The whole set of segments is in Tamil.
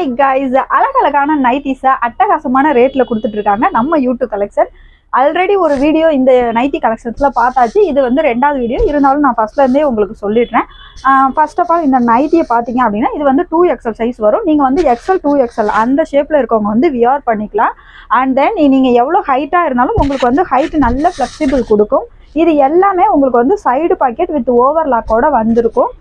ஹாய் கைஸ், அழகழகான நைட்டிஸை அட்டகாசமான ரேட்டில் கொடுத்துட்ருக்காங்க நம்ம யூடியூப் கலெக்ஷன். ஆல்ரெடி ஒரு வீடியோ இந்த நைட்டி கலெக்ஷன்ஸில் பார்த்தாச்சு. இது வந்து ரெண்டாவது வீடியோ. இருந்தாலும் நான் ஃபஸ்ட்லேருந்தே உங்களுக்கு சொல்லிடுறேன். ஃபர்ஸ்ட் ஆஃப் ஆல் இந்த நைட்டியை பார்த்தீங்க அப்படின்னா இது வந்து 2XL சைஸ் வரும். நீங்கள் வந்து XL 2XL அந்த ஷேப்பில் இருக்கவங்க வந்து வியர் பண்ணிக்கலாம். அண்ட் தென் நீங்கள் எவ்வளோ ஹைட்டாக இருந்தாலும் உங்களுக்கு வந்து ஹைட் நல்ல ஃப்ளெக்சிபிள் கொடுக்கும். இது எல்லாமே உங்களுக்கு வந்து சைடு பாக்கெட் வித் ஓவர்லாக்கோட வந்திருக்கும்.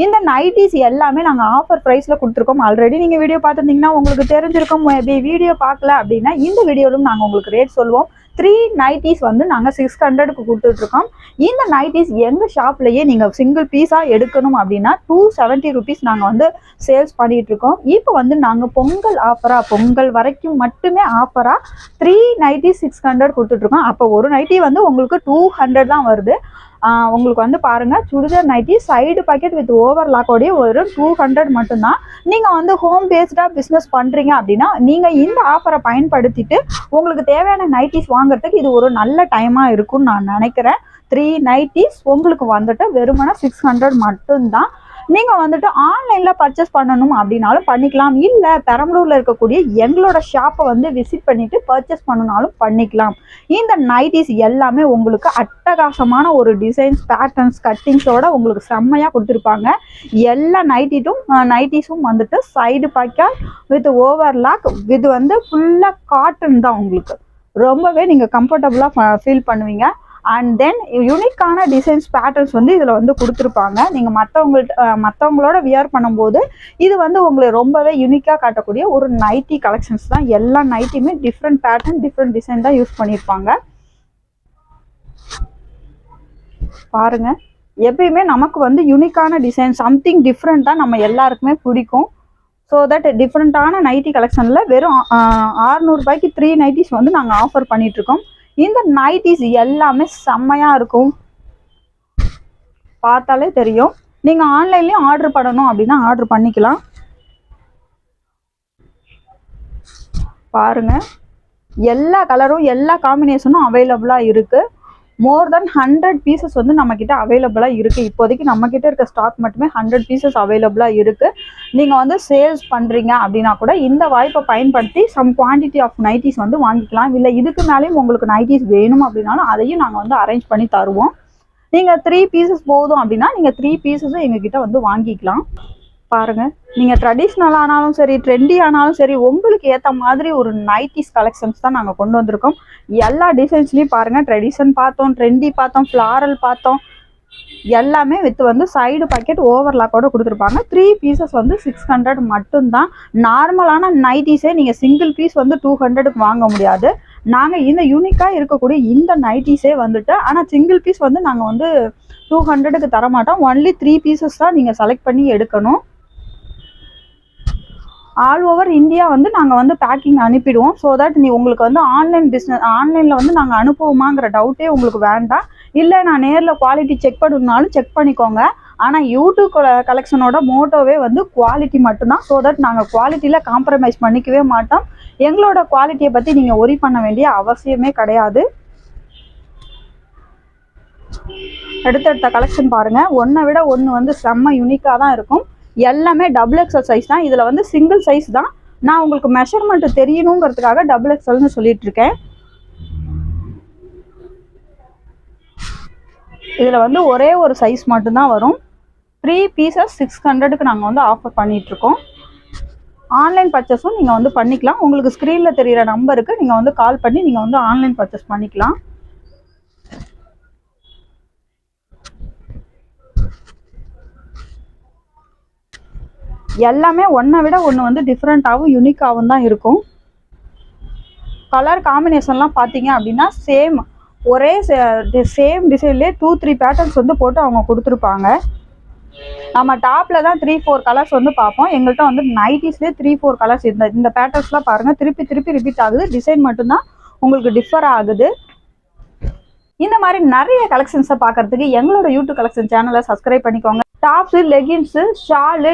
இந்த நைட்டிஸ் எல்லாமே நாங்கள் ஆஃபர் ப்ரைஸில் கொடுத்துருக்கோம். ஆல்ரெடி நீங்கள் வீடியோ பார்த்துருந்தீங்கன்னா உங்களுக்கு தெரிஞ்சிருக்கும். வீடியோ பார்க்கல அப்படின்னா இந்த வீடியோவிலும் நாங்கள் உங்களுக்கு ரேட் சொல்லுவோம். 3 நைட்டிஸ் வந்து நாங்கள் 600க்கு கொடுத்துட்ருக்கோம். இந்த நைட்டிஸ் எங்கள் ஷாப்லேயே நீங்கள் சிங்கிள் பீஸாக எடுக்கணும் அப்படின்னா 270 rupees நாங்கள் வந்து சேல்ஸ் பண்ணிகிட்ருக்கோம். இப்போ வந்து நாங்கள் பொங்கல் வரைக்கும் மட்டுமே ஆஃபராக 3 நைட்டிஸ் 600 கொடுத்துட்ருக்கோம். அப்போ ஒரு நைட்டி வந்து உங்களுக்கு 200 தான் வருது. உங்களுக்கு வந்து பாருங்கள், churidar nightie side pocket with ஓவர்லாக்கோடைய ஒரு 200 மட்டும்தான். நீங்கள் வந்து ஹோம் பேஸ்டாக பிஸ்னஸ் பண்ணுறீங்க அப்படின்னா நீங்கள் இந்த ஆஃபரை பயன்படுத்திட்டு உங்களுக்கு தேவையான நைட்டிஸ் வாங்குறதுக்கு இது ஒரு நல்ல டைமாக இருக்கும்னு நான் நினைக்கிறேன். 3 நைட்டிஸ் உங்களுக்கு வந்துட்டு வெறுமனே 600 மட்டும்தான். நீங்கள் வந்துட்டு ஆன்லைனில் பர்ச்சேஸ் பண்ணணும் அப்படின்னாலும் பண்ணிக்கலாம். இல்லை பெரம்பலூரில் இருக்கக்கூடிய எங்களோட ஷாப்பை வந்து விசிட் பண்ணிவிட்டு பர்ச்சேஸ் பண்ணனாலும் பண்ணிக்கலாம். இந்த நைட்டிஸ் எல்லாமே உங்களுக்கு அட்டகாசமான ஒரு டிசைன்ஸ், பேட்டர்ன்ஸ், கட்டிங்ஸோட உங்களுக்கு செம்மையாக கொடுத்துருப்பாங்க. எல்லா நைட்டிஸும் வந்துட்டு சைடு பாக்கெட் வித் ஓவர்லாக் இது வந்து ஃபுல்லாக காட்டன் தான். உங்களுக்கு ரொம்பவே நீங்கள் கம்ஃபர்டபுளாக ஃபீல் பண்ணுவீங்க. அண்ட் தென் யூனிக்கான டிசைன்ஸ், பேட்டர்ன்ஸ் வந்து இதில் வந்து கொடுத்துருப்பாங்க. நீங்கள் மற்றவங்களோட வியர் பண்ணும்போது இது வந்து உங்களை ரொம்பவே யூனிக்காக காட்டக்கூடிய ஒரு நைட்டி கலெக்ஷன்ஸ் தான். எல்லா நைட்டியுமே டிஃப்ரெண்ட் பேட்டர்ன், டிஃப்ரெண்ட் டிசைன் தான் யூஸ் பண்ணியிருப்பாங்க. பாருங்க, எப்பயுமே நமக்கு வந்து யூனிக்கான டிசைன், சம்திங் டிஃப்ரெண்ட் தான் நம்ம எல்லாருக்குமே பிடிக்கும். ஸோ தட் டிஃப்ரெண்ட்டான நைட்டி கலெக்ஷனில் வெறும் 600 ரூபாய்க்கு 3 நைட்டிஸ் வந்து நாங்கள் ஆஃபர் பண்ணிகிட்ருக்கோம். இந்த நைட்டிஸ் எல்லாமே செம்மையாக இருக்கும், பார்த்தாலே தெரியும். நீங்கள் ஆன்லைன்லேயும் ஆர்டர் பண்ணணும் அப்படின்னா ஆர்டர் பண்ணிக்கலாம். பாருங்கள், எல்லா கலரும் எல்லா காம்பினேஷனும் அவைலபிளாக இருக்குது. மோர் தென் 100 பீசஸ் வந்து நம்மக்கிட்ட அவைலபிளாக இருக்குது. இப்போதைக்கு நம்மக்கிட்ட இருக்க ஸ்டாக் மட்டுமே 100 பீசஸ் அவைலபிளாக இருக்குது. நீங்கள் வந்து சேல்ஸ் பண்ணுறீங்க அப்படின்னா கூட இந்த வாய்ப்பை பயன்படுத்தி சம் குவான்டிட்டி ஆஃப் நைட்டிஸ் வந்து வாங்கிக்கலாம். இல்லை இதுக்கு மேலேயும் உங்களுக்கு நைட்டிஸ் வேணும் அப்படின்னாலும் அதையும் நாங்கள் வந்து அரேஞ்ச் பண்ணி தருவோம். நீங்கள் 3 பீசஸ் போதும் அப்படின்னா நீங்கள் 3 பீசஸும் எங்ககிட்ட வந்து வாங்கிக்கலாம். பாருங்கள், நீங்கள் ட்ரெடிஷ்னல் ஆனாலும் சரி, ட்ரெண்டி ஆனாலும் சரி, உங்களுக்கு ஏற்ற மாதிரி ஒரு நைட்டிஸ் கலெக்ஷன்ஸ் தான் நாங்கள் கொண்டு வந்திருக்கோம். எல்லா டிசைன்ஸ்லையும் பாருங்கள், ட்ரெடிஷன் பார்த்தோம், ட்ரெண்டி பார்த்தோம், ஃப்ளாரல் பார்த்தோம். எல்லாமே வித் வந்து சைடு பாக்கெட் ஓவர்லாக்கோட கொடுத்துருப்பாங்க. 3 பீசஸ் வந்து 600 மட்டும்தான். நார்மலான நைட்டிஸே நீங்கள் சிங்கிள் பீஸ் வந்து 200க்கு வாங்க முடியாது. நாங்கள் இந்த யூனிக்காக இருக்கக்கூடிய இந்த நைட்டிஸே வந்துட்டு, ஆனால் சிங்கிள் பீஸ் வந்து நாங்கள் வந்து 200க்கு தரமாட்டோம். ஒன்லி 3 பீசஸ் தான் நீங்கள் செலக்ட் பண்ணி எடுக்கணும். ஆல் ஓவர் இந்தியா வந்து நாங்கள் வந்து பேக்கிங் அனுப்பிடுவோம். ஸோ தட் உங்களுக்கு வந்து ஆன்லைனில் வந்து நாங்கள் அனுப்புவோமாங்கிற டவுட்டே உங்களுக்கு வேண்டாம். இல்லை நான் நேரில் குவாலிட்டி செக் பண்ணணுன்னாலும் செக் பண்ணிக்கோங்க. ஆனால் யூடியூப் கலெக்ஷனோட மோட்டோவே வந்து குவாலிட்டி மட்டும்தான். ஸோ தட் நாங்கள் குவாலிட்டியில் காம்ப்ரமைஸ் பண்ணிக்கவே மாட்டோம். எங்களோட குவாலிட்டியை பற்றி நீங்கள் ஒரி பண்ண வேண்டிய அவசியமே கிடையாது. அடுத்தடுத்த கலெக்ஷன் பாருங்கள், ஒன்றை விட ஒன்று வந்து செம்ம யூனிக்காக தான் இருக்கும். எல்லாமே XXL சைஸ் தான். இதில் வந்து சிங்கிள் சைஸ் தான். நான் உங்களுக்கு மெஷர்மெண்ட் தெரியணுங்கிறதுக்காக XXLன்னு சொல்லிட்டு இருக்கேன். இதில் வந்து ஒரே ஒரு சைஸ் மட்டும்தான் வரும். 3 பீசஸ் 600க்கு நாங்கள் வந்து ஆஃபர் பண்ணிகிட்ருக்கோம். ஆன்லைன் பர்ச்சேஸும் நீங்கள் வந்து பண்ணிக்கலாம். உங்களுக்கு ஸ்க்ரீனில் தெரிகிற நம்பருக்கு நீங்கள் வந்து கால் பண்ணி நீங்கள் வந்து ஆன்லைன் பர்ச்சேஸ் பண்ணிக்கலாம். எல்லாமே ஒன்றை விட ஒன்று வந்து டிஃப்ரெண்ட்டாகவும் யூனிக்காகவும் தான் இருக்கும். கலர் காம்பினேஷன்லாம் பார்த்தீங்க அப்படின்னா ஒரே சேம் டிசைன்லேயே 2-3 பேட்டர்ன்ஸ் வந்து போட்டு அவங்க கொடுத்துருப்பாங்க. நம்ம டாப்பில் தான் 3-4 கலர்ஸ் வந்து பார்ப்போம். எங்கள்கிட்ட வந்து நைட்டிஸ்லேயே 3-4 கலர்ஸ் இந்த பேட்டர்ன்ஸ்லாம் பாருங்கள், திருப்பி ரிப்பீட் ஆகுது. டிசைன் மட்டும்தான் உங்களுக்கு டிஃபர் ஆகுது. இந்த மாதிரி நிறைய கலெக்ஷன்ஸை பார்க்குறதுக்கு எங்களோட யூடியூப் கலெக்ஷன் சேனலை சப்ஸ்கிரைப் பண்ணிக்கோங்க. டாப்ஸு, லெகின்ஸு, ஷாலு,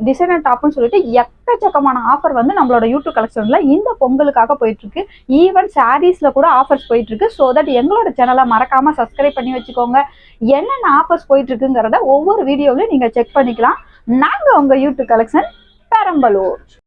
டிசைனர் டாப்னு சொல்லிட்டு எக்கச்சக்கமான ஆஃபர் வந்து நம்மளோட யூடியூப் கலெக்ஷனில் இந்த பொங்கலுக்காக போயிட்டுருக்கு. ஈவன் சாரீஸில் கூட ஆஃபர்ஸ் போயிட்டுருக்கு. ஸோ தட் எங்களோட சேனலை மறக்காமல் சப்ஸ்கிரைப் பண்ணி வச்சுக்கோங்க. என்னென்ன ஆஃபர்ஸ் போயிட்டுருக்குங்கிறத ஒவ்வொரு வீடியோவிலையும் நீங்கள் செக் பண்ணிக்கலாம். நாங்கள் உங்கள் யூடியூப் கலெக்ஷன் பெரம்பலூர்.